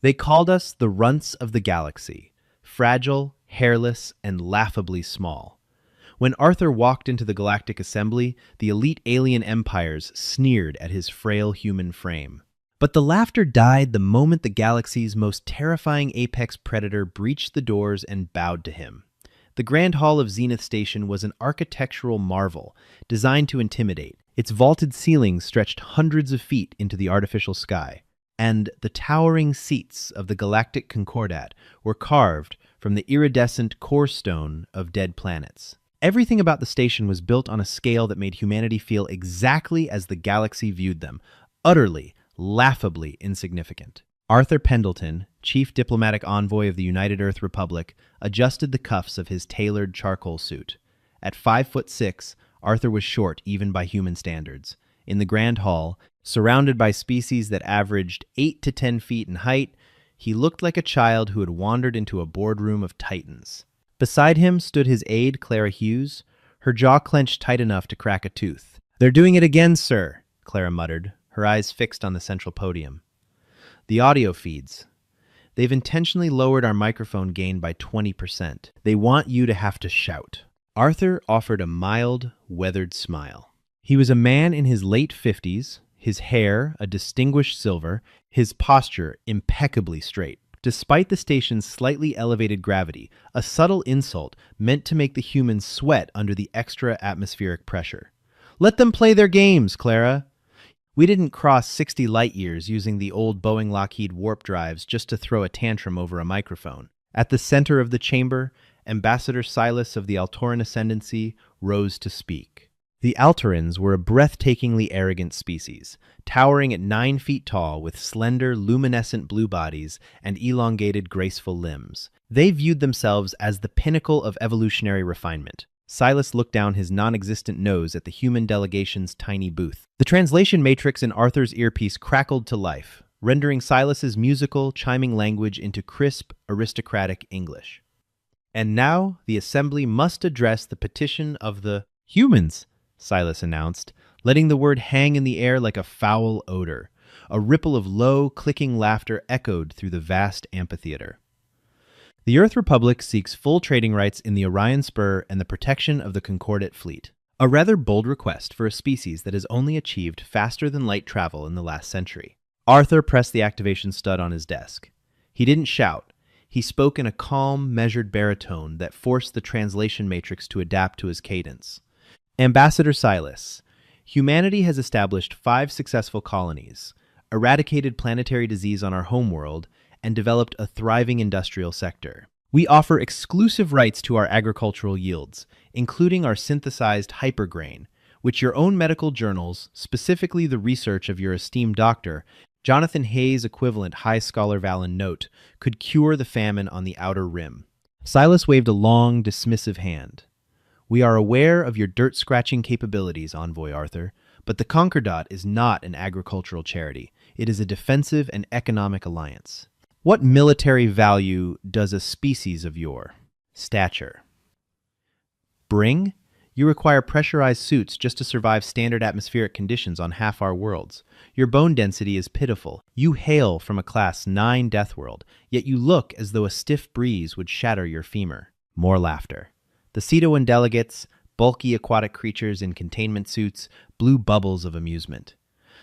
They called us the runts of the galaxy, fragile, hairless, and laughably small. When Arthur walked into the Galactic Assembly, the elite alien empires sneered at his frail human frame. But the laughter died the moment the galaxy's most terrifying apex predator breached the doors and bowed to him. The Grand Hall of Zenith Station was an architectural marvel, designed to intimidate. Its vaulted ceilings stretched hundreds of feet into the artificial sky, and the towering seats of the Galactic Concordat were carved from the iridescent core stone of dead planets. Everything about the station was built on a scale that made humanity feel exactly as the galaxy viewed them, utterly, laughably insignificant. Arthur Pendleton, chief diplomatic envoy of the United Earth Republic, adjusted the cuffs of his tailored charcoal suit. At 5'6", Arthur was short even by human standards. In the Grand Hall, surrounded by species that averaged 8 to 10 feet in height, he looked like a child who had wandered into a boardroom of titans. Beside him stood his aide, Clara Hughes, her jaw clenched tight enough to crack a tooth. "They're doing it again, sir," Clara muttered, her eyes fixed on the central podium. "The audio feeds. They've intentionally lowered our microphone gain by 20%. They want you to have to shout." Arthur offered a mild, weathered smile. He was a man in his late 50s, his hair a distinguished silver, his posture impeccably straight. Despite the station's slightly elevated gravity, a subtle insult meant to make the humans sweat under the extra atmospheric pressure. "Let them play their games, Clara. We didn't cross 60 light years using the old Boeing Lockheed warp drives just to throw a tantrum over a microphone." At the center of the chamber, Ambassador Silas of the Altoran Ascendancy rose to speak. The Altorans were a breathtakingly arrogant species, towering at 9 feet tall with slender, luminescent blue bodies and elongated, graceful limbs. They viewed themselves as the pinnacle of evolutionary refinement. Silas looked down his non-existent nose at the human delegation's tiny booth. The translation matrix in Arthur's earpiece crackled to life, rendering Silas's musical, chiming language into crisp, aristocratic English. "And now the Assembly must address the petition of the humans," Silas announced, letting the word hang in the air like a foul odor. A ripple of low, clicking laughter echoed through the vast amphitheater. "The Earth Republic seeks full trading rights in the Orion Spur and the protection of the Concordat fleet. A rather bold request for a species that has only achieved faster-than-light travel in the last century." Arthur pressed the activation stud on his desk. He didn't shout. He spoke in a calm, measured baritone that forced the translation matrix to adapt to his cadence. "Ambassador Silas, humanity has established 5 successful colonies, eradicated planetary disease on our homeworld, and developed a thriving industrial sector. We offer exclusive rights to our agricultural yields, including our synthesized hypergrain, which your own medical journals, specifically the research of your esteemed doctor, Jonathan Hayes' equivalent High Scholar Valen note, could cure the famine on the outer rim." Silas waved a long, dismissive hand. "We are aware of your dirt-scratching capabilities, Envoy Arthur, but the Concordat is not an agricultural charity. It is a defensive and economic alliance. What military value does a species of your stature bring? You require pressurized suits just to survive standard atmospheric conditions on half our worlds. Your bone density is pitiful. You hail from a Class 9 death world, yet you look as though a stiff breeze would shatter your femur." More laughter. The Cedoan delegates, bulky aquatic creatures in containment suits, blew bubbles of amusement.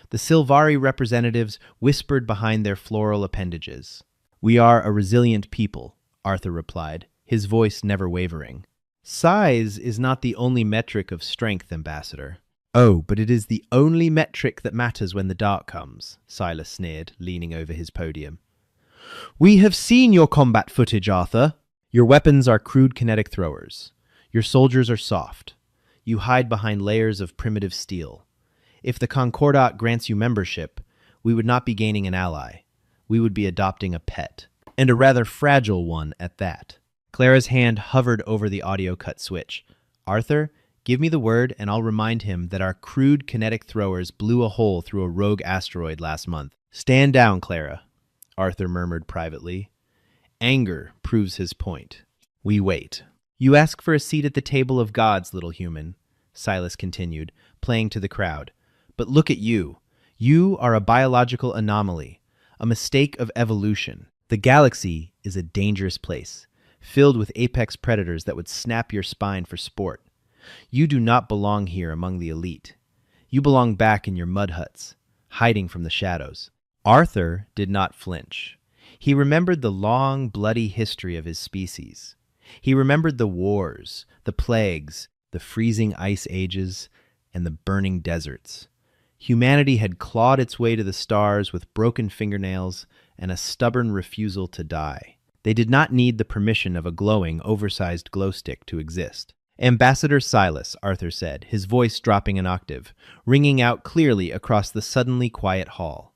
The Silvari representatives whispered behind their floral appendages. "We are a resilient people," Arthur replied, his voice never wavering. "Size is not the only metric of strength, Ambassador." "Oh, but it is the only metric that matters when the dark comes," Silas sneered, leaning over his podium. "We have seen your combat footage, Arthur. Your weapons are crude kinetic throwers. Your soldiers are soft. You hide behind layers of primitive steel. If the Concordat grants you membership, we would not be gaining an ally. We would be adopting a pet, and a rather fragile one at that." Clara's hand hovered over the audio cut switch. "Arthur, give me the word and I'll remind him that our crude kinetic throwers blew a hole through a rogue asteroid last month." "Stand down, Clara," Arthur murmured privately. "Anger proves his point. We wait." "You ask for a seat at the table of gods, little human," Silas continued, playing to the crowd. "But look at you. You are a biological anomaly, a mistake of evolution. The galaxy is a dangerous place, filled with apex predators that would snap your spine for sport. You do not belong here among the elite. You belong back in your mud huts, hiding from the shadows." Arthur did not flinch. He remembered the long, bloody history of his species. He remembered the wars, the plagues, the freezing ice ages, and the burning deserts. Humanity had clawed its way to the stars with broken fingernails and a stubborn refusal to die. They did not need the permission of a glowing, oversized glow stick to exist. "Ambassador Silas," Arthur said, his voice dropping an octave, ringing out clearly across the suddenly quiet hall.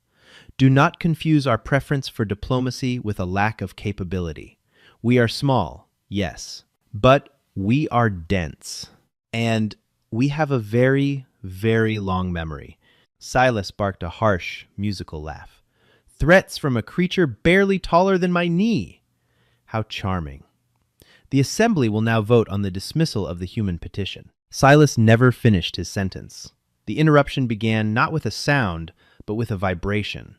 "Do not confuse our preference for diplomacy with a lack of capability. We are small, yes, but we are dense. And we have a very, very long memory." Silas barked a harsh, musical laugh. "Threats from a creature barely taller than my knee. How charming. The assembly will now vote on the dismissal of the human petition." Silas never finished his sentence. The interruption began not with a sound, but with a vibration.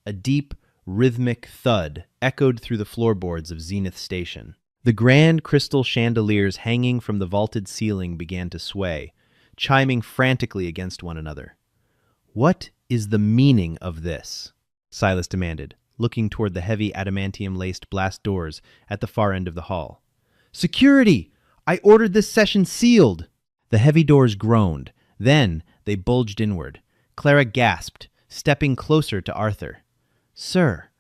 A deep, rhythmic thud echoed through the floorboards of Zenith Station. The grand crystal chandeliers hanging from the vaulted ceiling began to sway, chiming frantically against one another. "What is the meaning of this?" Silas demanded, looking toward the heavy adamantium-laced blast doors at the far end of the hall. "Security! I ordered this session sealed!" The heavy doors groaned. Then they bulged inward. Clara gasped, stepping closer to Arthur. "Sir,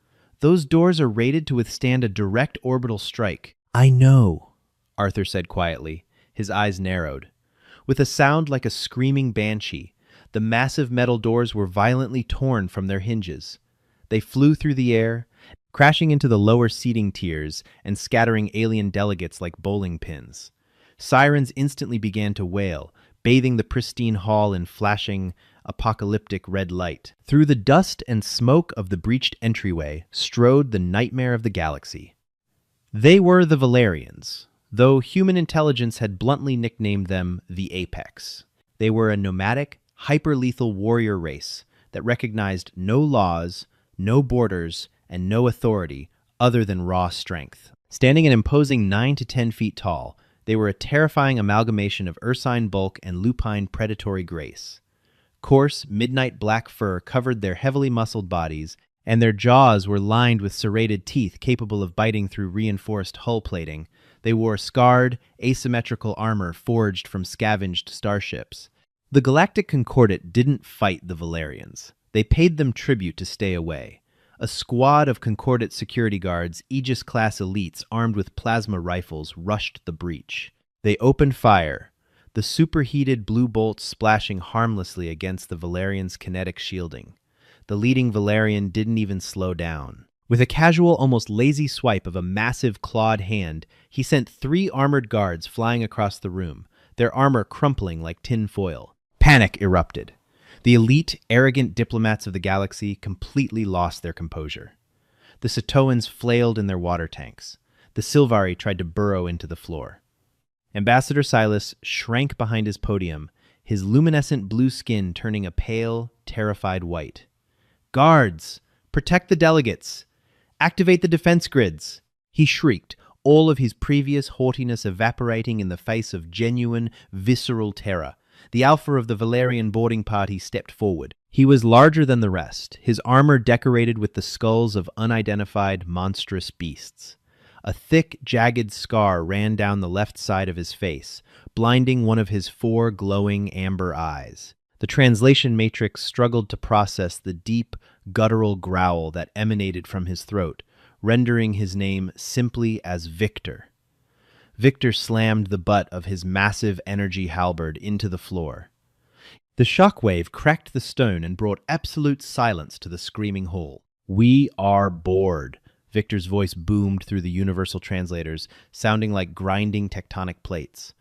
those doors are rated to withstand a direct orbital strike." "I know," Arthur said quietly, his eyes narrowed. With a sound like a screaming banshee, the massive metal doors were violently torn from their hinges. They flew through the air, crashing into the lower seating tiers and scattering alien delegates like bowling pins. Sirens instantly began to wail, bathing the pristine hall in flashing, apocalyptic red light. Through the dust and smoke of the breached entryway strode the nightmare of the galaxy. They were the Valerians, though human intelligence had bluntly nicknamed them the Apex. They were a nomadic, hyper-lethal warrior race that recognized no laws, no borders, and no authority other than raw strength. Standing an imposing 9 to 10 feet tall, they were a terrifying amalgamation of ursine bulk and lupine predatory grace. Coarse, midnight black fur covered their heavily muscled bodies, and their jaws were lined with serrated teeth capable of biting through reinforced hull plating. They wore scarred, asymmetrical armor forged from scavenged starships. The Galactic Concordat didn't fight the Valerians. They paid them tribute to stay away. A squad of Concordat security guards, Aegis-class elites armed with plasma rifles, rushed the breach. They opened fire, the superheated blue bolts splashing harmlessly against the Valerians' kinetic shielding. The leading Valerian didn't even slow down. With a casual, almost lazy swipe of a massive clawed hand, he sent 3 armored guards flying across the room, their armor crumpling like tin foil. Panic erupted. The elite, arrogant diplomats of the galaxy completely lost their composure. The Satoans flailed in their water tanks. The Silvari tried to burrow into the floor. Ambassador Silas shrank behind his podium, his luminescent blue skin turning a pale, terrified white. "Guards! Protect the delegates! Activate the defense grids!" He shrieked, all of his previous haughtiness evaporating in the face of genuine, visceral terror. The alpha of the Valerian boarding party stepped forward. He was larger than the rest, his armor decorated with the skulls of unidentified, monstrous beasts. A thick, jagged scar ran down the left side of his face, blinding one of his 4 glowing amber eyes. The translation matrix struggled to process the deep, guttural growl that emanated from his throat, rendering his name simply as Victor. Victor slammed the butt of his massive energy halberd into the floor. The shockwave cracked the stone and brought absolute silence to the screaming hall. "We are bored," Victor's voice boomed through the universal translators, sounding like grinding tectonic plates.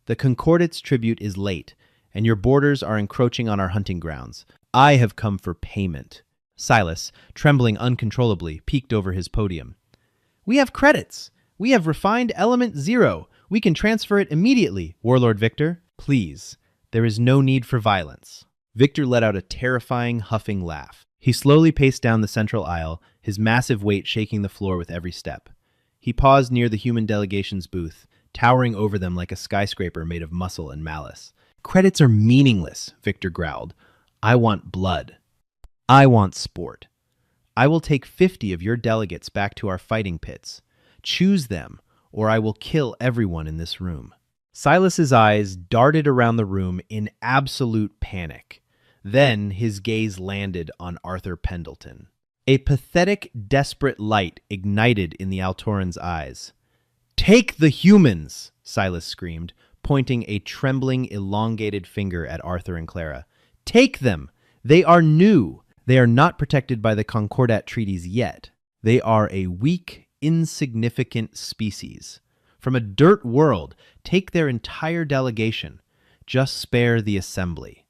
"The Concordat's tribute is late, and your borders are encroaching on our hunting grounds. I have come for payment." Silas, trembling uncontrollably, peeked over his podium. "We have credits! We have refined element 0. We can transfer it immediately, Warlord Victor. Please, there is no need for violence." Victor let out a terrifying, huffing laugh. He slowly paced down the central aisle, his massive weight shaking the floor with every step. He paused near the human delegation's booth, towering over them like a skyscraper made of muscle and malice. Credits are meaningless, Victor growled. I want blood. I want sport. I will take 50 of your delegates back to our fighting pits. Choose them, or I will kill everyone in this room. Silas's eyes darted around the room in absolute panic. Then his gaze landed on Arthur Pendleton. A pathetic, desperate light ignited in the Altoran's eyes. "Take the humans!" Silas screamed, pointing a trembling, elongated finger at Arthur and Clara. "Take them! They are new! They are not protected by the Concordat treaties yet. They are a weak, insignificant species. From a dirt world, take their entire delegation. Just spare the assembly."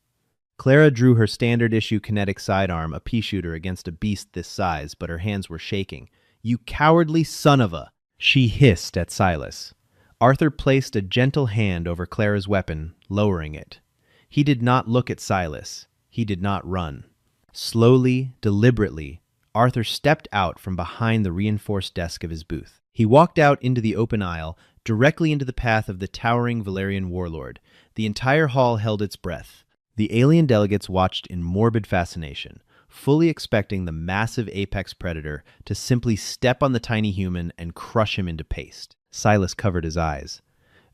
Clara drew her standard-issue kinetic sidearm, a pea shooter, against a beast this size, but her hands were shaking. "You cowardly son of a—" she hissed at Silas. Arthur placed a gentle hand over Clara's weapon, lowering it. He did not look at Silas. He did not run. Slowly, deliberately, Arthur stepped out from behind the reinforced desk of his booth. He walked out into the open aisle, directly into the path of the towering Valerian warlord. The entire hall held its breath. The alien delegates watched in morbid fascination, fully expecting the massive apex predator to simply step on the tiny human and crush him into paste. Silas covered his eyes.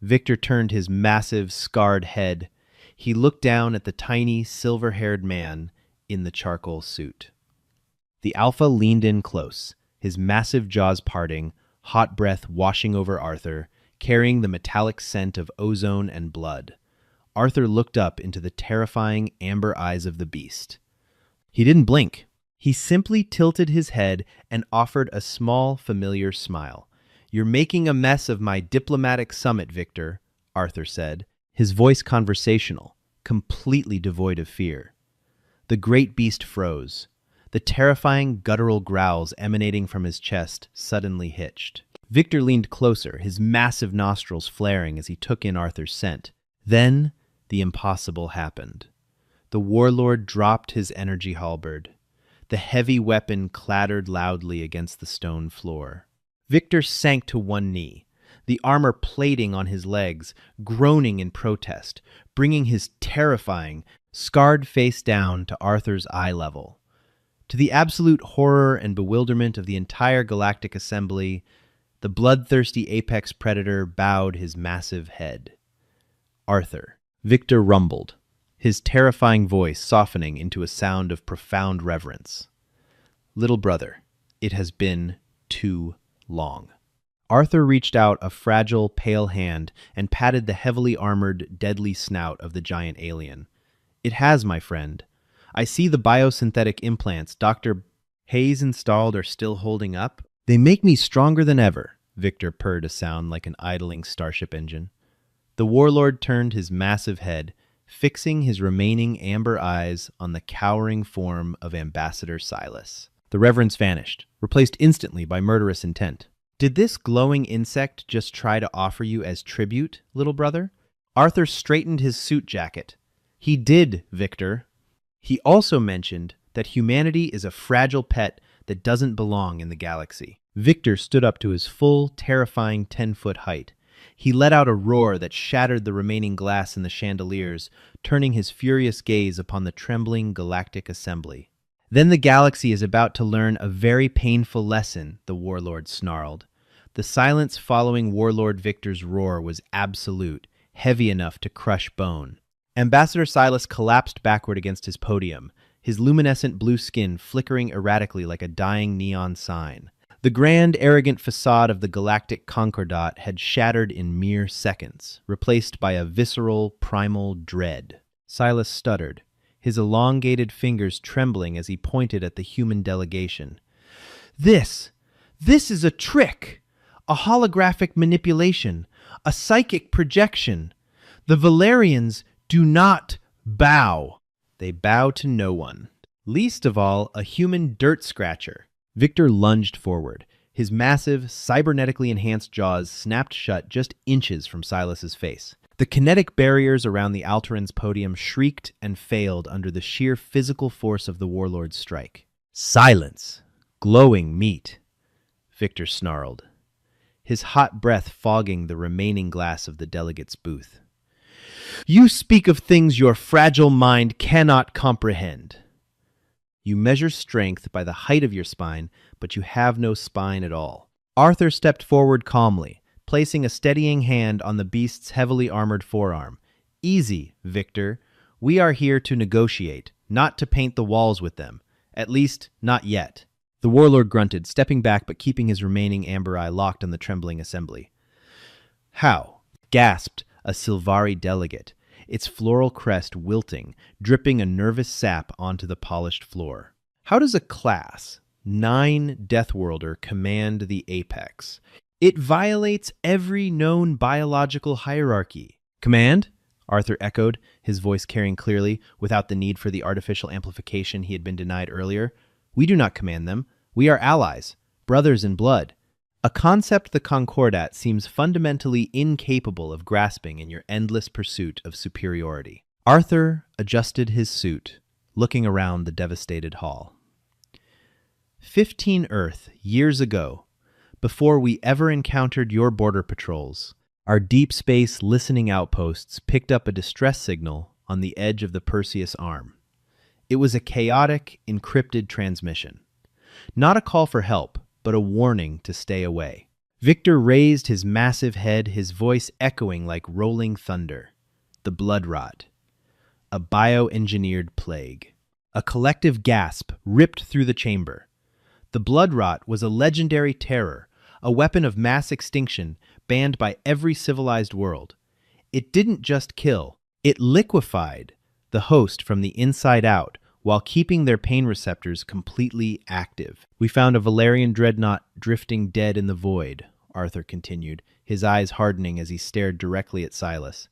Victor turned his massive, scarred head. He looked down at the tiny, silver-haired man in the charcoal suit. The Alpha leaned in close, his massive jaws parting, hot breath washing over Arthur, carrying the metallic scent of ozone and blood. Arthur looked up into the terrifying amber eyes of the beast. He didn't blink. He simply tilted his head and offered a small, familiar smile. "You're making a mess of my diplomatic summit, Victor," Arthur said, his voice conversational, completely devoid of fear. The great beast froze. The terrifying guttural growls emanating from his chest suddenly hitched. Victor leaned closer, his massive nostrils flaring as he took in Arthur's scent. Then the impossible happened. The warlord dropped his energy halberd. The heavy weapon clattered loudly against the stone floor. Victor sank to one knee, the armor plating on his legs, groaning in protest, bringing his terrifying, scarred face down to Arthur's eye level. To the absolute horror and bewilderment of the entire galactic assembly, the bloodthirsty apex predator bowed his massive head. "Arthur," Victor rumbled, his terrifying voice softening into a sound of profound reverence. "Little brother, it has been too long." Arthur reached out a fragile, pale hand and patted the heavily armored, deadly snout of the giant alien. "It has, my friend. I see the biosynthetic implants Dr. Hayes installed are still holding up. They make me stronger than ever," Victor purred a sound like an idling starship engine. The warlord turned his massive head, fixing his remaining amber eyes on the cowering form of Ambassador Silas. The reverence vanished, replaced instantly by murderous intent. "Did this glowing insect just try to offer you as tribute, little brother?" Arthur straightened his suit jacket. "He did, Victor. He also mentioned that humanity is a fragile pet that doesn't belong in the galaxy." Victor stood up to his full, terrifying 10-foot height. He let out a roar that shattered the remaining glass in the chandeliers, turning his furious gaze upon the trembling galactic assembly. "Then the galaxy is about to learn a very painful lesson," the warlord snarled. The silence following Warlord Victor's roar was absolute, heavy enough to crush bone. Ambassador Silas collapsed backward against his podium, his luminescent blue skin flickering erratically like a dying neon sign. The grand, arrogant facade of the galactic Concordat had shattered in mere seconds, replaced by a visceral, primal dread. Silas stuttered, his elongated fingers trembling as he pointed at the human delegation. This is a trick! A holographic manipulation, a psychic projection. The Valerians do not bow. They bow to no one, least of all a human dirt scratcher. Victor lunged forward. His massive, cybernetically enhanced jaws snapped shut just inches from Silas's face. The kinetic barriers around the Altoran's podium shrieked and failed under the sheer physical force of the warlord's strike. "Silence!" Glowing meat, Victor snarled, his hot breath fogging the remaining glass of the delegate's booth. You speak of things your fragile mind cannot comprehend. You measure strength by the height of your spine, but you have no spine at all. Arthur stepped forward calmly, placing a steadying hand on the beast's heavily armored forearm. Easy, Victor. We are here to negotiate, not to paint the walls with them. At least, not yet. The warlord grunted, stepping back but keeping his remaining amber eye locked on the trembling assembly. How? Gasped a Silvari delegate, its floral crest wilting, dripping a nervous sap onto the polished floor. How does a class 9 Deathworlder command the apex? It violates every known biological hierarchy. Command? Arthur echoed, his voice carrying clearly, without the need for the artificial amplification he had been denied earlier. We do not command them. We are allies, brothers in blood. A concept the Concordat seems fundamentally incapable of grasping in your endless pursuit of superiority. Arthur adjusted his suit, looking around the devastated hall. 15 Earth, years ago, before we ever encountered your border patrols, our deep space listening outposts picked up a distress signal on the edge of the Perseus Arm. It was a chaotic, encrypted transmission. Not a call for help, but a warning to stay away. Victor raised his massive head, his voice echoing like rolling thunder. The blood rot. A bioengineered plague. A collective gasp ripped through the chamber. The blood rot was a legendary terror, a weapon of mass extinction banned by every civilized world. It didn't just kill, it liquefied the host from the inside out while keeping their pain receptors completely active. We found a Valerian dreadnought drifting dead in the void, Arthur continued, his eyes hardening as he stared directly at Silas.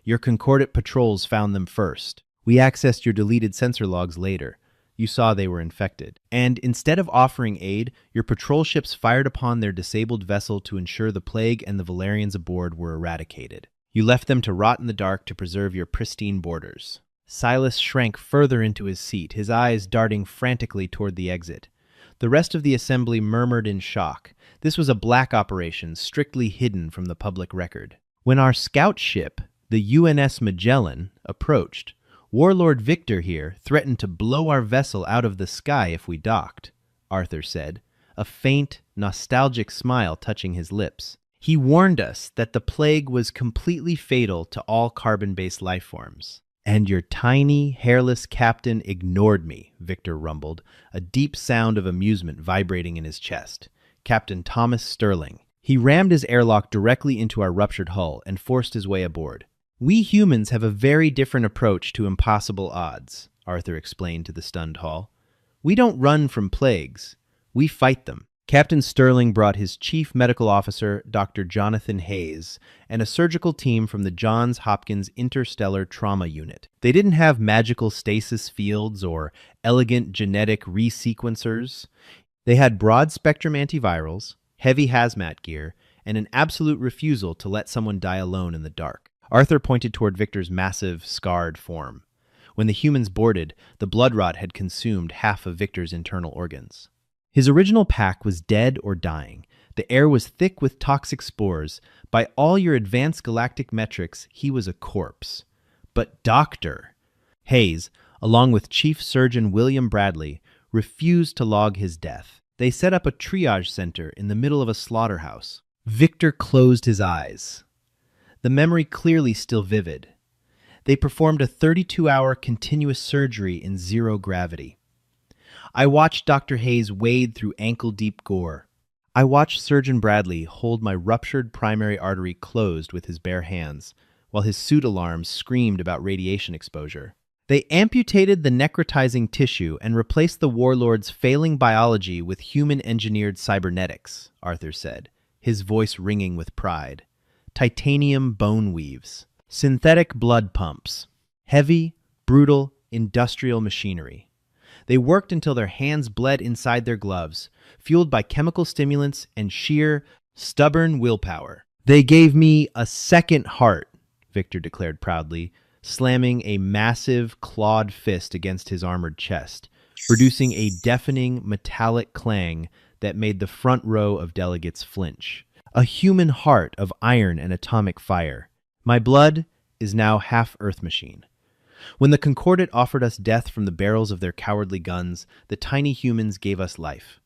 Your Concordat patrols found them first. We accessed your deleted sensor logs later. You saw they were infected. And instead of offering aid, your patrol ships fired upon their disabled vessel to ensure the plague and the Valerians aboard were eradicated. You left them to rot in the dark to preserve your pristine borders. Silas shrank further into his seat, his eyes darting frantically toward the exit. The rest of the assembly murmured in shock. This was a black operation, strictly hidden from the public record. When our scout ship, the UNS Magellan, approached, Warlord Victor here threatened to blow our vessel out of the sky if we docked, Arthur said, a faint, nostalgic smile touching his lips. He warned us that the plague was completely fatal to all carbon-based life forms. And your tiny, hairless captain ignored me, Victor rumbled, a deep sound of amusement vibrating in his chest. Captain Thomas Sterling. He rammed his airlock directly into our ruptured hull and forced his way aboard. We humans have a very different approach to impossible odds, Arthur explained to the stunned hall. We don't run from plagues. We fight them. Captain Sterling brought his chief medical officer, Dr. Jonathan Hayes, and a surgical team from the Johns Hopkins Interstellar Trauma Unit. They didn't have magical stasis fields or elegant genetic resequencers. They had broad-spectrum antivirals, heavy hazmat gear, and an absolute refusal to let someone die alone in the dark. Arthur pointed toward Victor's massive, scarred form. When the humans boarded, the blood rot had consumed half of Victor's internal organs. His original pack was dead or dying. The air was thick with toxic spores. By all your advanced galactic metrics, he was a corpse. But Dr. Hayes, along with Chief Surgeon William Bradley, refused to log his death. They set up a triage center in the middle of a slaughterhouse. Victor closed his eyes, the memory clearly still vivid. They performed a 32-hour continuous surgery in zero gravity. I watched Dr. Hayes wade through ankle-deep gore. I watched Surgeon Bradley hold my ruptured primary artery closed with his bare hands, while his suit alarms screamed about radiation exposure. They amputated the necrotizing tissue and replaced the warlord's failing biology with human-engineered cybernetics, Arthur said, his voice ringing with pride. Titanium bone weaves, synthetic blood pumps, heavy, brutal, industrial machinery. They worked until their hands bled inside their gloves, fueled by chemical stimulants and sheer, stubborn willpower. They gave me a second heart, Victor declared proudly, slamming a massive, clawed fist against his armored chest. producing a deafening metallic clang that made the front row of delegates flinch. A human heart of iron and atomic fire. My blood is now half Earth machine. When the Concordat offered us death from the barrels of their cowardly guns, the tiny humans gave us life.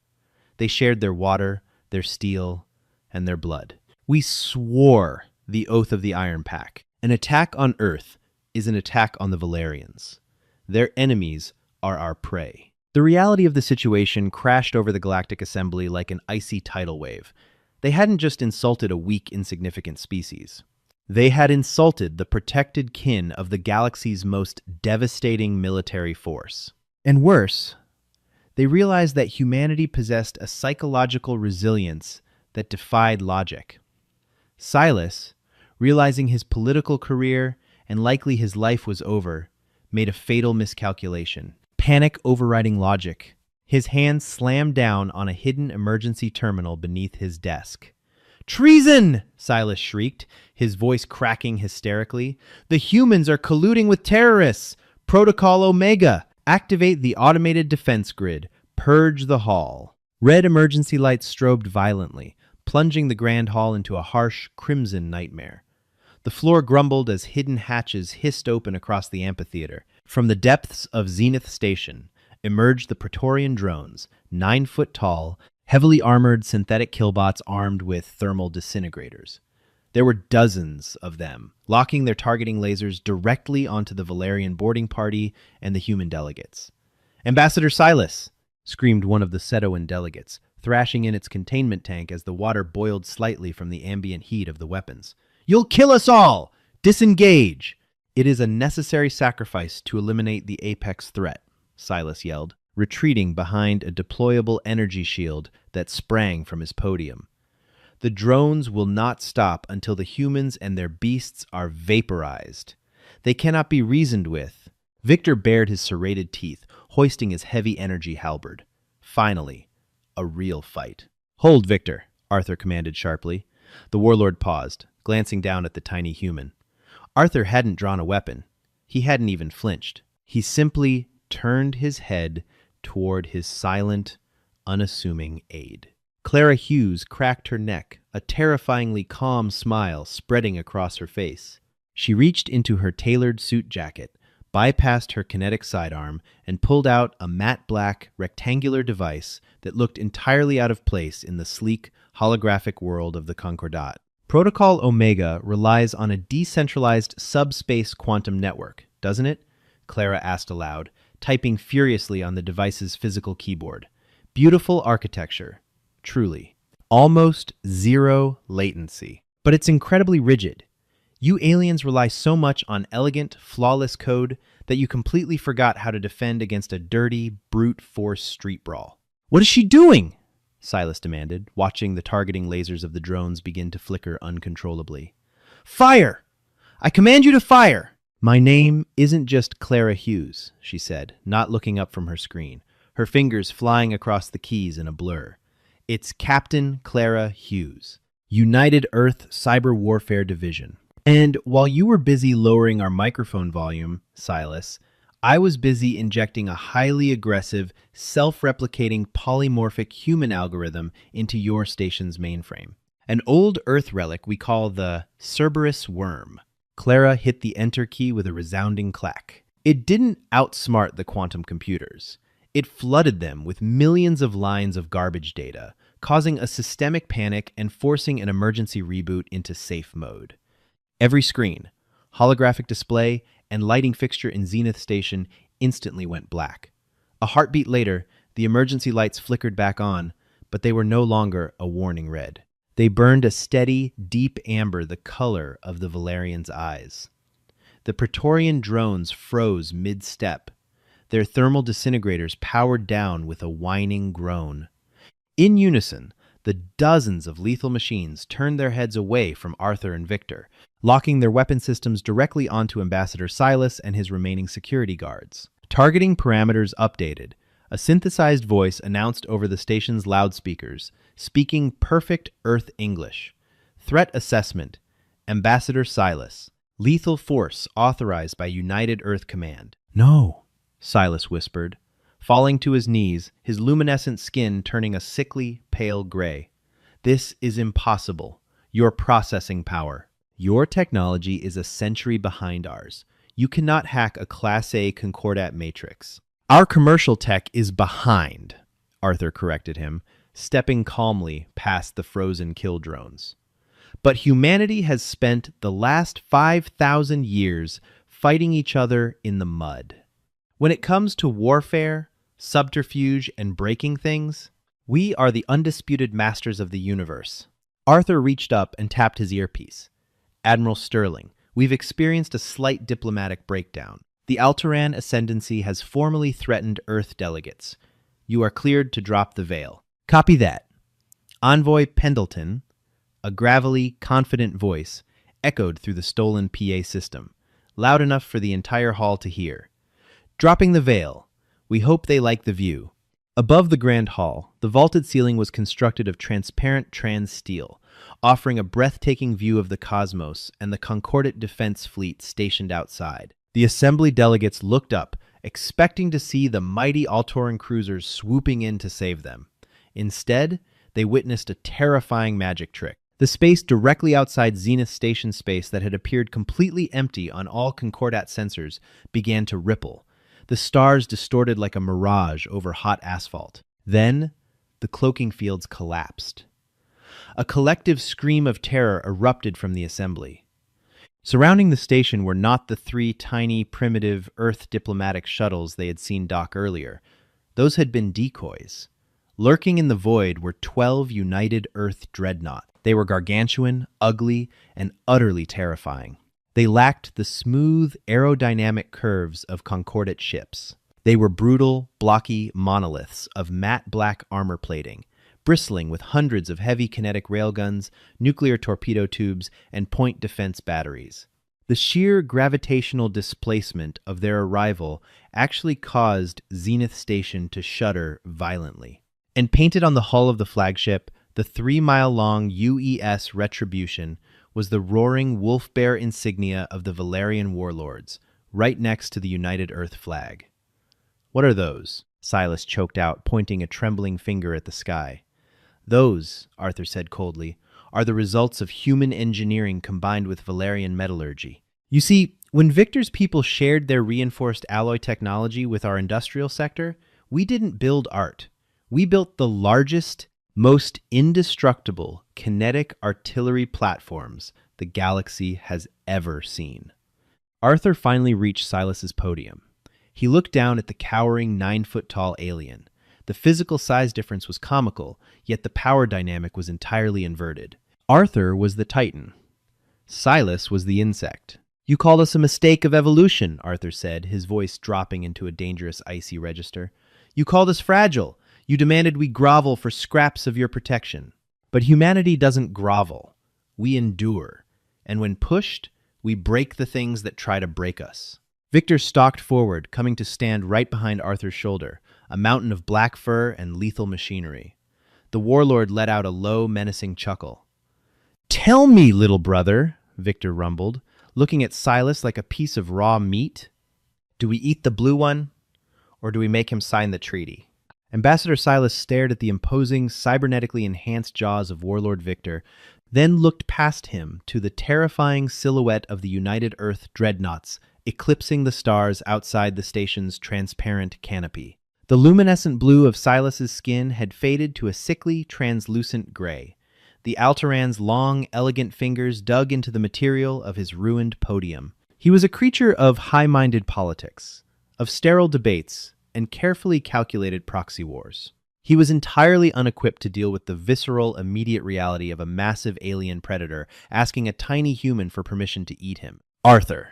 They shared their water, their steel, and their blood. We swore the oath of the Iron Pack. An attack on Earth is an attack on the Valerians. Their enemies are our prey. The reality of the situation crashed over the Galactic Assembly like an icy tidal wave. They hadn't just insulted a weak, insignificant species. They had insulted the protected kin of the galaxy's most devastating military force. And worse, they realized that humanity possessed a psychological resilience that defied logic. Silas, realizing his political career and likely his life was over, made a fatal miscalculation. Panic overriding logic. His hand slammed down on a hidden emergency terminal beneath his desk. "Treason!" Silas shrieked, his voice cracking hysterically. "The humans are colluding with terrorists! Protocol Omega! Activate the automated defense grid. Purge the hall." Red emergency lights strobed violently, plunging the grand hall into a harsh, crimson nightmare. The floor grumbled as hidden hatches hissed open across the amphitheater. From the depths of Zenith Station emerged the Praetorian drones, 9 foot tall, heavily armored synthetic killbots armed with thermal disintegrators. There were dozens of them, locking their targeting lasers directly onto the Valerian boarding party and the human delegates. "Ambassador Silas!" screamed one of the Setoan delegates, thrashing in its containment tank as the water boiled slightly from the ambient heat of the weapons. "You'll kill us all! Disengage!" "It is a necessary sacrifice to eliminate the apex threat," Silas yelled, retreating behind a deployable energy shield that sprang from his podium. "The drones will not stop until the humans and their beasts are vaporized. They cannot be reasoned with." Victor bared his serrated teeth, hoisting his heavy energy halberd. Finally, a real fight. "Hold, Victor," Arthur commanded sharply. The warlord paused, glancing down at the tiny human. Arthur hadn't drawn a weapon. He hadn't even flinched. He simply turned his head toward his silent, unassuming aide. Clara Hughes cracked her neck, a terrifyingly calm smile spreading across her face. She reached into her tailored suit jacket, bypassed her kinetic sidearm, and pulled out a matte black, rectangular device that looked entirely out of place in the sleek, holographic world of the Concordat. Protocol Omega relies on a decentralized subspace quantum network, doesn't it? Clara asked aloud, typing furiously on the device's physical keyboard. Beautiful architecture, truly. Almost zero latency. But it's incredibly rigid. You aliens rely so much on elegant, flawless code that you completely forgot how to defend against a dirty, brute force street brawl. "What is she doing?" Silas demanded, watching the targeting lasers of the drones begin to flicker uncontrollably. "Fire! I command you to fire!" "My name isn't just Clara Hughes," she said, not looking up from her screen, her fingers flying across the keys in a blur. "It's Captain Clara Hughes, United Earth Cyber Warfare Division. And while you were busy lowering our microphone volume, Silas, I was busy injecting a highly aggressive, self-replicating polymorphic human algorithm into your station's mainframe. An old Earth relic we call the Cerberus worm." Clara hit the enter key with a resounding clack. It didn't outsmart the quantum computers. It flooded them with millions of lines of garbage data, causing a systemic panic and forcing an emergency reboot into safe mode. Every screen, holographic display, and lighting fixture in Zenith Station instantly went black. A heartbeat later, the emergency lights flickered back on, but they were no longer a warning red. They burned a steady, deep amber, the color of the Valerians' eyes. The Praetorian drones froze mid-step, their thermal disintegrators powered down with a whining groan. In unison, the dozens of lethal machines turned their heads away from Arthur and Victor, locking their weapon systems directly onto Ambassador Silas and his remaining security guards. Targeting parameters updated. A synthesized voice announced over the station's loudspeakers, speaking perfect Earth English. Threat assessment. Ambassador Silas. Lethal force authorized by United Earth Command. "No," Silas whispered, falling to his knees, his luminescent skin turning a sickly, pale gray. This is impossible. Your processing power. Your technology is a century behind ours. You cannot hack a Class A Concordat matrix. Our commercial tech is behind, Arthur corrected him, stepping calmly past the frozen kill drones. But humanity has spent the last 5,000 years fighting each other in the mud. When it comes to warfare, subterfuge, and breaking things, we are the undisputed masters of the universe. Arthur reached up and tapped his earpiece. Admiral Sterling, we've experienced a slight diplomatic breakdown. The Altaran ascendancy has formally threatened Earth delegates. You are cleared to drop the veil. Copy that. Envoy Pendleton, a gravelly, confident voice, echoed through the stolen PA system, loud enough for the entire hall to hear. Dropping the veil. We hope they like the view. Above the grand hall, the vaulted ceiling was constructed of transparent trans steel, offering a breathtaking view of the cosmos and the Concordat defense fleet stationed outside. The assembly delegates looked up, expecting to see the mighty Altoran cruisers swooping in to save them. Instead, they witnessed a terrifying magic trick. The space directly outside Zenith Station space that had appeared completely empty on all Concordat sensors began to ripple. The stars distorted like a mirage over hot asphalt. Then, the cloaking fields collapsed. A collective scream of terror erupted from the assembly. Surrounding the station were not the three tiny, primitive Earth diplomatic shuttles they had seen dock earlier. Those had been decoys. Lurking in the void were 12 united Earth dreadnoughts. They were gargantuan, ugly, and utterly terrifying. They lacked the smooth, aerodynamic curves of Concordat ships. They were brutal, blocky monoliths of matte black armor plating, bristling with hundreds of heavy kinetic railguns, nuclear torpedo tubes, and point defense batteries. The sheer gravitational displacement of their arrival actually caused Zenith Station to shudder violently. And painted on the hull of the flagship, the 3-mile-long UES Retribution was the roaring wolf bear insignia of the Valerian warlords, right next to the United Earth flag. "What are those?" Silas choked out, pointing a trembling finger at the sky. "Those," Arthur said coldly, "are the results of human engineering combined with Valerian metallurgy. You see, when Victor's people shared their reinforced alloy technology with our industrial sector, we didn't build art. We built the largest, most indestructible kinetic artillery platforms the galaxy has ever seen." Arthur finally reached Silas's podium. He looked down at the cowering 9-foot-tall alien. The physical size difference was comical, yet the power dynamic was entirely inverted. Arthur was the Titan. Silas was the insect. "You called us a mistake of evolution," Arthur said, his voice dropping into a dangerous icy register. "You called us fragile. You demanded we grovel for scraps of your protection. But humanity doesn't grovel. We endure. And when pushed, we break the things that try to break us." Victor stalked forward, coming to stand right behind Arthur's shoulder, a mountain of black fur and lethal machinery. The warlord let out a low, menacing chuckle. "Tell me, little brother," Victor rumbled, looking at Silas like a piece of raw meat. "Do we eat the blue one, or do we make him sign the treaty?" Ambassador Silas stared at the imposing, cybernetically enhanced jaws of Warlord Victor, then looked past him to the terrifying silhouette of the United Earth dreadnoughts eclipsing the stars outside the station's transparent canopy. The luminescent blue of Silas's skin had faded to a sickly, translucent gray. The Altaran's long, elegant fingers dug into the material of his ruined podium. He was a creature of high-minded politics, of sterile debates, and carefully calculated proxy wars. He was entirely unequipped to deal with the visceral, immediate reality of a massive alien predator asking a tiny human for permission to eat him. "Arthur,"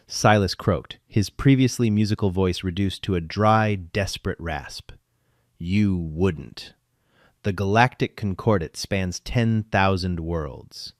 Silas croaked, his previously musical voice reduced to a dry, desperate rasp. "You wouldn't. The Galactic Concordat spans 10,000 worlds.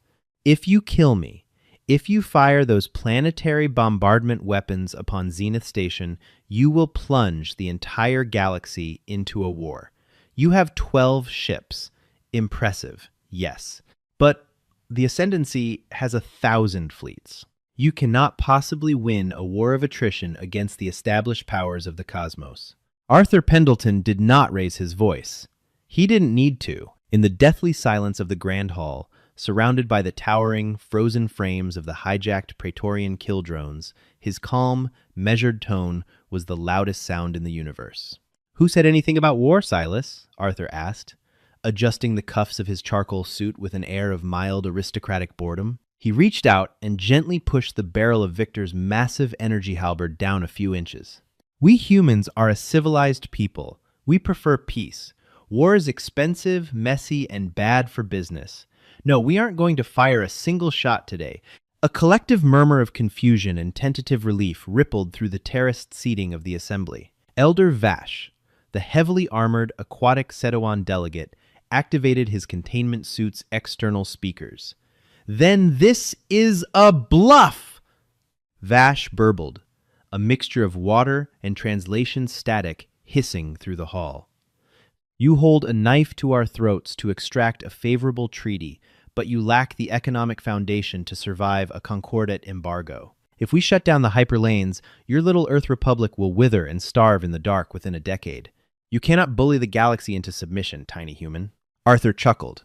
If you kill me, if you fire those planetary bombardment weapons upon Zenith Station, you will plunge the entire galaxy into a war. You have 12 ships. Impressive, yes. But the Ascendancy has 1,000 fleets. You cannot possibly win a war of attrition against the established powers of the cosmos. Arthur Pendleton did not raise his voice. He didn't need to. In the deathly silence of the Grand Hall, surrounded by the towering, frozen frames of the hijacked Praetorian kill drones, his calm, measured tone was the loudest sound in the universe. "Who said anything about war, Silas?" Arthur asked, adjusting the cuffs of his charcoal suit with an air of mild aristocratic boredom. He reached out and gently pushed the barrel of Victor's massive energy halberd down a few inches. "We humans are a civilized people. We prefer peace. War is expensive, messy, and bad for business. No, we aren't going to fire a single shot today." A collective murmur of confusion and tentative relief rippled through the terraced seating of the assembly. Elder Vash, the heavily armored aquatic Sedoan delegate, activated his containment suit's external speakers. "Then this is a bluff!" Vash burbled, a mixture of water and translation static hissing through the hall. "You hold a knife to our throats to extract a favorable treaty, but you lack the economic foundation to survive a Concordat embargo. If we shut down the hyperlanes, your little Earth Republic will wither and starve in the dark within a decade. You cannot bully the galaxy into submission, tiny human." Arthur chuckled.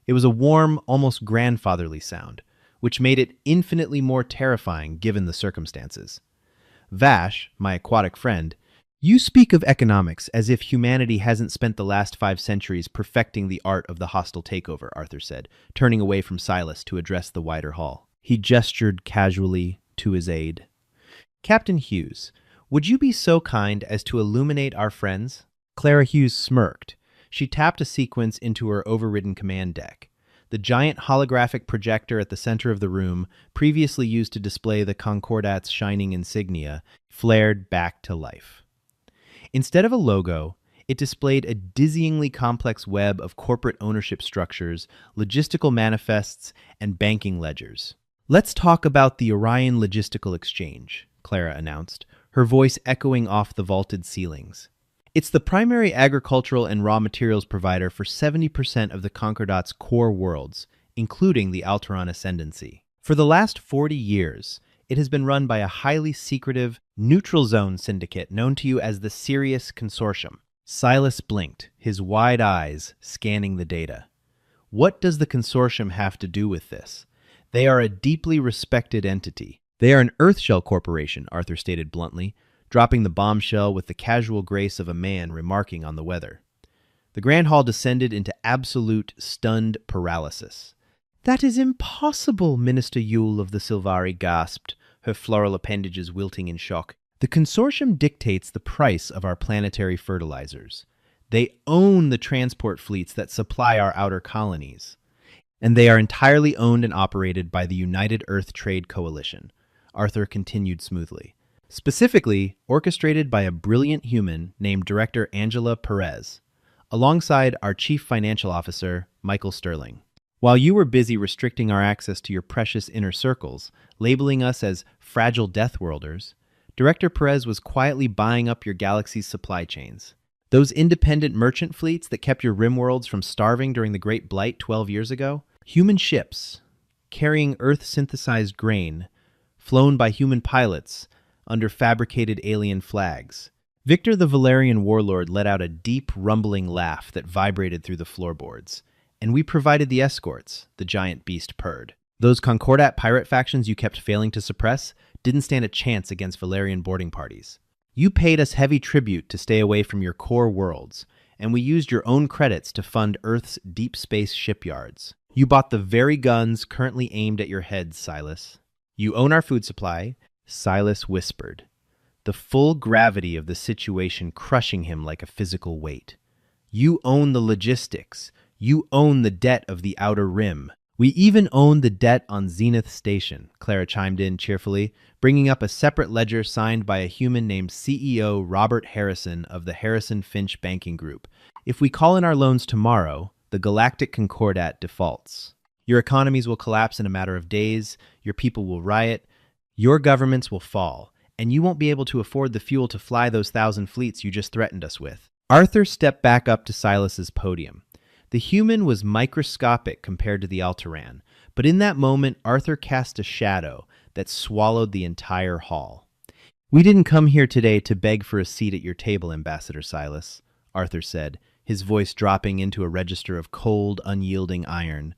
It was a warm, almost grandfatherly sound, which made it infinitely more terrifying given the circumstances. "Vash, my aquatic friend, you speak of economics as if humanity hasn't spent the last 5 centuries perfecting the art of the hostile takeover," Arthur said, turning away from Silas to address the wider hall. He gestured casually to his aide. "Captain Hughes, would you be so kind as to illuminate our friends?" Clara Hughes smirked. She tapped a sequence into her overridden command deck. The giant holographic projector at the center of the room, previously used to display the Concordat's shining insignia, flared back to life. Instead of a logo, it displayed a dizzyingly complex web of corporate ownership structures, logistical manifests, and banking ledgers. "Let's talk about the Orion Logistical Exchange," Clara announced, her voice echoing off the vaulted ceilings. "It's the primary agricultural and raw materials provider for 70% of the Concordat's core worlds, including the Alteran Ascendancy. For the last 40 years, it has been run by a highly secretive, neutral zone syndicate known to you as the Sirius Consortium." Silas blinked, his wide eyes scanning the data. "What does the consortium have to do with this? They are a deeply respected entity." "They are an Earthshell corporation," Arthur stated bluntly, dropping the bombshell with the casual grace of a man remarking on the weather. The Grand Hall descended into absolute, stunned paralysis. "That is impossible," Minister Yule of the Silvari gasped, her floral appendages wilting in shock. "The consortium dictates the price of our planetary fertilizers. They own the transport fleets that supply our outer colonies. And they are entirely owned and operated by the United Earth Trade Coalition," Arthur continued smoothly. "Specifically, orchestrated by a brilliant human named Director Angela Perez, alongside our Chief Financial Officer, Michael Sterling. While you were busy restricting our access to your precious inner circles, labeling us as fragile deathworlders, Director Perez was quietly buying up your galaxy's supply chains. Those independent merchant fleets that kept your rim worlds from starving during the Great Blight 12 years ago? Human ships, carrying Earth-synthesized grain, flown by human pilots under fabricated alien flags." Victor the Valerian warlord let out a deep, rumbling laugh that vibrated through the floorboards. "And we provided the escorts," the giant beast purred. "Those Concordat pirate factions you kept failing to suppress didn't stand a chance against Valerian boarding parties. You paid us heavy tribute to stay away from your core worlds, and we used your own credits to fund Earth's deep space shipyards. You bought the very guns currently aimed at your heads, Silas. You own our food supply," Silas whispered, the full gravity of the situation crushing him like a physical weight. "You own the logistics. You own the debt of the Outer Rim. We even own the debt on Zenith Station," Clara chimed in cheerfully, bringing up a separate ledger signed by a human named CEO Robert Harrison of the Harrison Finch Banking Group. "If we call in our loans tomorrow, the Galactic Concordat defaults. Your economies will collapse in a matter of days, your people will riot, your governments will fall, and you won't be able to afford the fuel to fly those 1,000 fleets you just threatened us with." Arthur stepped back up to Silas's podium. The human was microscopic compared to the Alteran, but in that moment Arthur cast a shadow that swallowed the entire hall. "We didn't come here today to beg for a seat at your table, Ambassador Silas," Arthur said, his voice dropping into a register of cold, unyielding iron.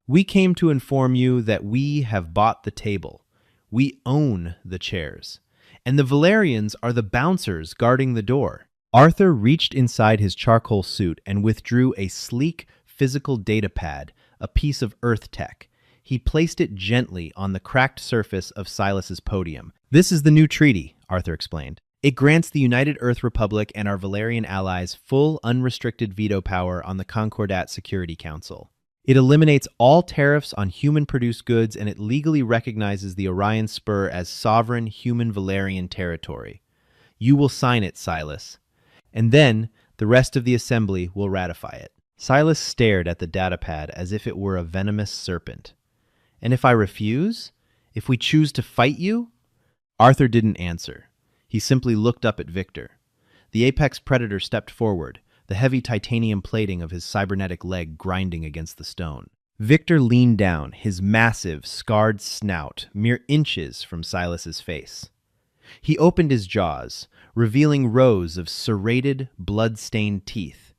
"We came to inform you that we have bought the table. We own the chairs. And the Valerians are the bouncers guarding the door." Arthur reached inside his charcoal suit and withdrew a sleek, physical data pad, a piece of Earth tech. He placed it gently on the cracked surface of Silas's podium. "This is the new treaty," Arthur explained. "It grants the United Earth Republic and our Valerian allies full, unrestricted veto power on the Concordat Security Council. It eliminates all tariffs on human-produced goods, and it legally recognizes the Orion Spur as sovereign human Valerian territory. You will sign it, Silas. And then the rest of the assembly will ratify it." Silas stared at the datapad as if it were a venomous serpent. "And if I refuse? If we choose to fight you?" Arthur didn't answer. He simply looked up at Victor. The apex predator stepped forward, the heavy titanium plating of his cybernetic leg grinding against the stone. Victor leaned down, his massive, scarred snout mere inches from Silas's face. He opened his jaws, revealing rows of serrated, blood-stained teeth,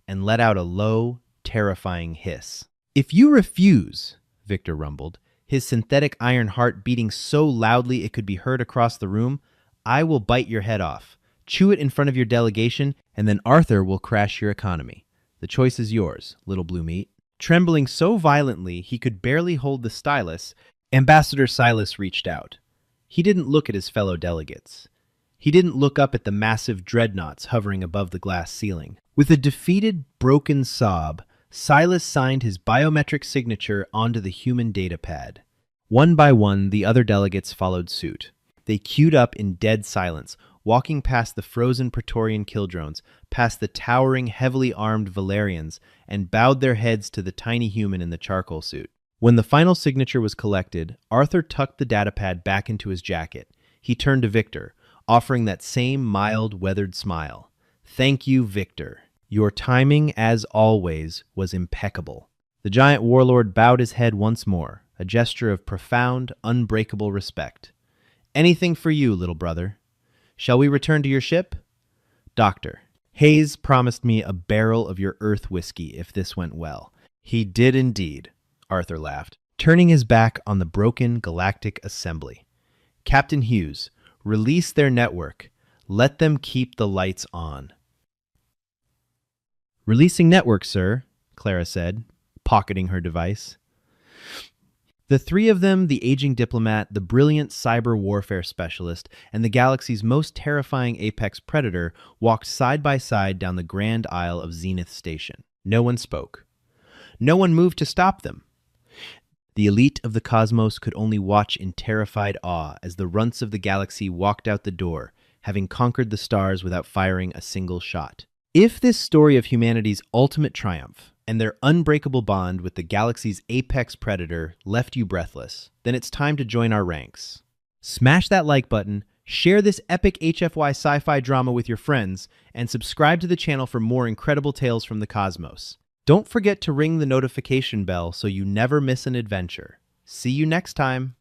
and let out a low, terrifying hiss. "If you refuse," Victor rumbled, his synthetic iron heart beating so loudly it could be heard across the room, "I will bite your head off, chew it in front of your delegation, and then Arthur will crash your economy. The choice is yours, little blue meat." Trembling so violently he could barely hold the stylus, Ambassador Silas reached out. He didn't look at his fellow delegates. He didn't look up at the massive dreadnoughts hovering above the glass ceiling. With a defeated, broken sob, Silas signed his biometric signature onto the human data pad. One by one, the other delegates followed suit. They queued up in dead silence, walking past the frozen Praetorian kildrones, past the towering, heavily armed Valerians, and bowed their heads to the tiny human in the charcoal suit. When the final signature was collected, Arthur tucked the datapad back into his jacket. He turned to Victor, offering that same mild, weathered smile. "Thank you, Victor. Your timing, as always, was impeccable." The giant warlord bowed his head once more, a gesture of profound, unbreakable respect. "Anything for you, little brother. Shall we return to your ship?" "Doctor, Hayes promised me a barrel of your Earth whiskey if this went well." "He did indeed," Arthur laughed, turning his back on the broken galactic assembly. "Captain Hughes, release their network. Let them keep the lights on." "Releasing network, sir," Clara said, pocketing her device. The three of them, the aging diplomat, the brilliant cyber warfare specialist, and the galaxy's most terrifying apex predator, walked side by side down the grand aisle of Zenith Station. No one spoke. No one moved to stop them. The elite of the cosmos could only watch in terrified awe as the runts of the galaxy walked out the door, having conquered the stars without firing a single shot. If this story of humanity's ultimate triumph and their unbreakable bond with the galaxy's apex predator left you breathless, then it's time to join our ranks. Smash that like button, share this epic HFY sci-fi drama with your friends, and subscribe to the channel for more incredible tales from the cosmos. Don't forget to ring the notification bell so you never miss an adventure. See you next time.